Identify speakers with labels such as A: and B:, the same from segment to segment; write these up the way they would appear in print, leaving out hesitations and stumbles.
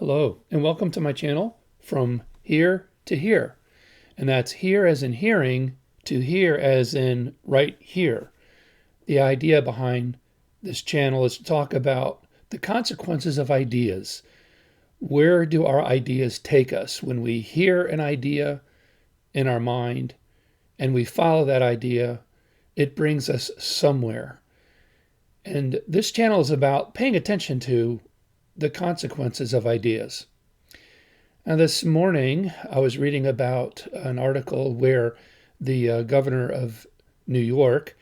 A: Hello, and welcome to my channel, From Here to Here. And that's here as in hearing, to here as in right here. The idea behind this channel is to talk about the consequences of ideas. Where do our ideas take us when we hear an idea in our mind and we follow that idea? It brings us somewhere. And this channel is about paying attention to the consequences of ideas. Now, this morning, I was reading about an article where the governor of New York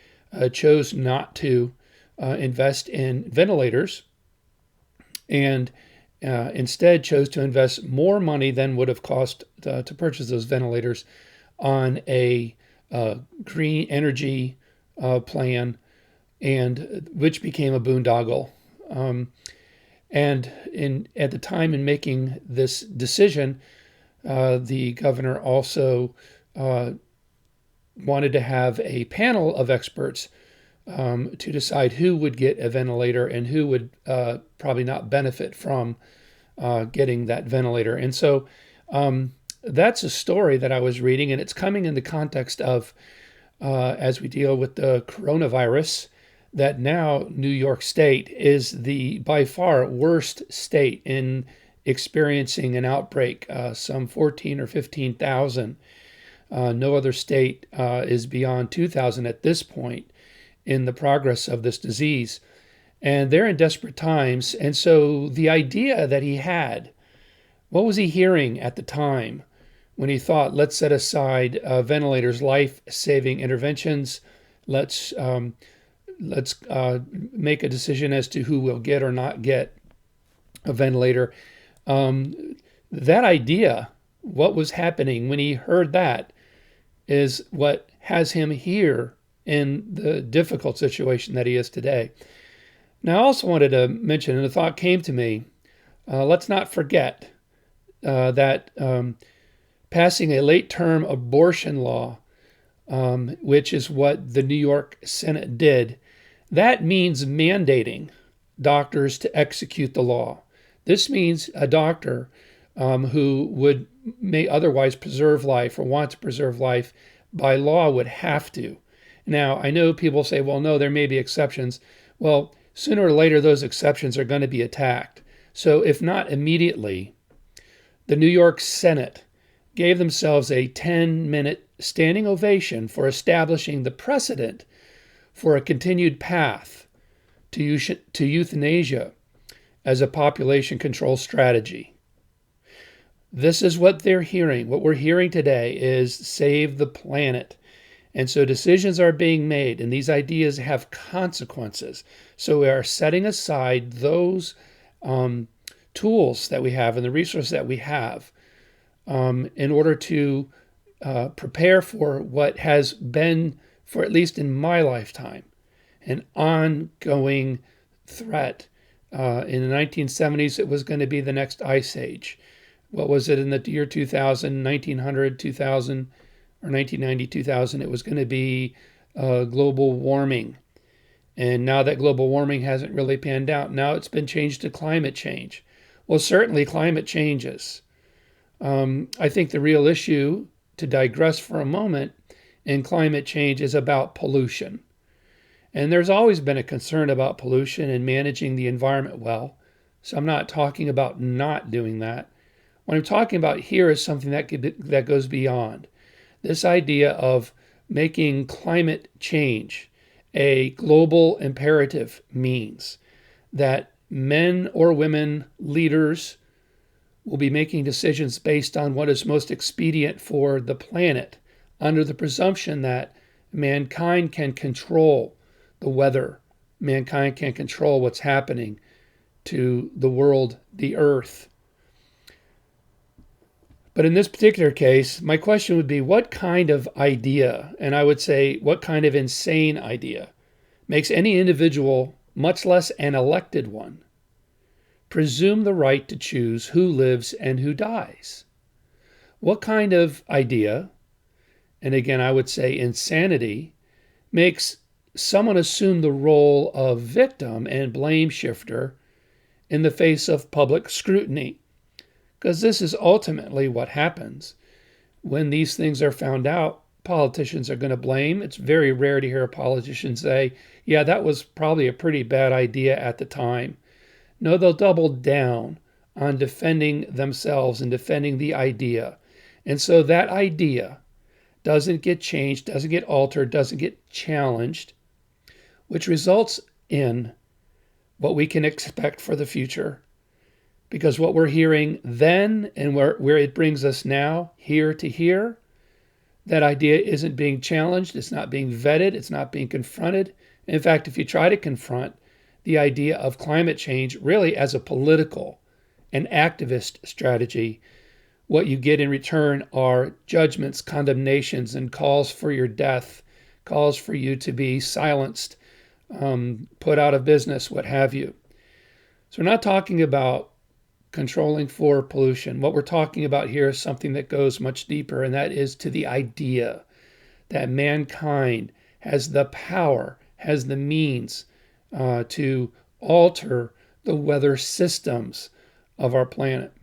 A: chose not to invest in ventilators and instead chose to invest more money than would have cost to purchase those ventilators on a green energy plan, and which became a boondoggle. And at the time in making this decision, the governor also wanted to have a panel of experts to decide who would get a ventilator and who would probably not benefit from getting that ventilator. And so that's a story that I was reading, and it's coming in the context of, as we deal with the coronavirus, that now New York State is the by far worst state in experiencing an outbreak, some 14 or 15,000. No other state is beyond 2,000 at this point in the progress of this disease. And they're in desperate times. And so the idea that he had, what was he hearing at the time when he thought, let's set aside ventilators, life-saving interventions, let's make a decision as to who will get or not get a ventilator. That idea, what was happening when he heard that, is what has him here in the difficult situation that he is today. Now, I also wanted to mention, and the thought came to me, let's not forget that passing a late-term abortion law, which is what the New York Senate did, that means mandating doctors to execute the law. This means a doctor who may otherwise preserve life or want to preserve life by law would have to. Now, I know people say, well, no, there may be exceptions. Well, sooner or later, those exceptions are going to be attacked. So if not immediately, the New York Senate gave themselves a 10-minute standing ovation for establishing the precedent for a continued path to euthanasia as a population control strategy. This is what they're hearing. What we're hearing today is save the planet. And so decisions are being made, and these ideas have consequences. So we are setting aside those tools that we have and the resources that we have in order to prepare for what has been, for at least in my lifetime, an ongoing threat. In the 1970s, it was going to be the next ice age. What was it in the year 2000, 1900, 2000, or 1990, 2000? It was going to be global warming. And now that global warming hasn't really panned out, now it's been changed to climate change. Well, certainly climate changes. I think the real issue, to digress for a moment, in climate change is about pollution. And there's always been a concern about pollution and managing the environment well. So I'm not talking about not doing that. What I'm talking about here is something that goes beyond. This idea of making climate change a global imperative means that men or women leaders will be making decisions based on what is most expedient for the planet, under the presumption that mankind can control the weather, mankind can control what's happening to the world, the earth. But in this particular case, my question would be, what kind of idea, and I would say what kind of insane idea, makes any individual, much less an elected one, presume the right to choose who lives and who dies? What kind of idea, and again, I would say insanity, makes someone assume the role of victim and blame shifter in the face of public scrutiny? Because this is ultimately what happens. When these things are found out, politicians are going to blame. It's very rare to hear a politician say, yeah, that was probably a pretty bad idea at the time. No, they'll double down on defending themselves and defending the idea. And so that idea doesn't get changed, doesn't get altered, doesn't get challenged, which results in what we can expect for the future. Because what we're hearing then and where it brings us now, here to here, that idea isn't being challenged, it's not being vetted, it's not being confronted. In fact, if you try to confront the idea of climate change really as a political and activist strategy, what you get in return are judgments, condemnations, and calls for your death, calls for you to be silenced, put out of business, what have you. So we're not talking about controlling for pollution. What we're talking about here is something that goes much deeper, and that is to the idea that mankind has the power, has the means to alter the weather systems of our planet.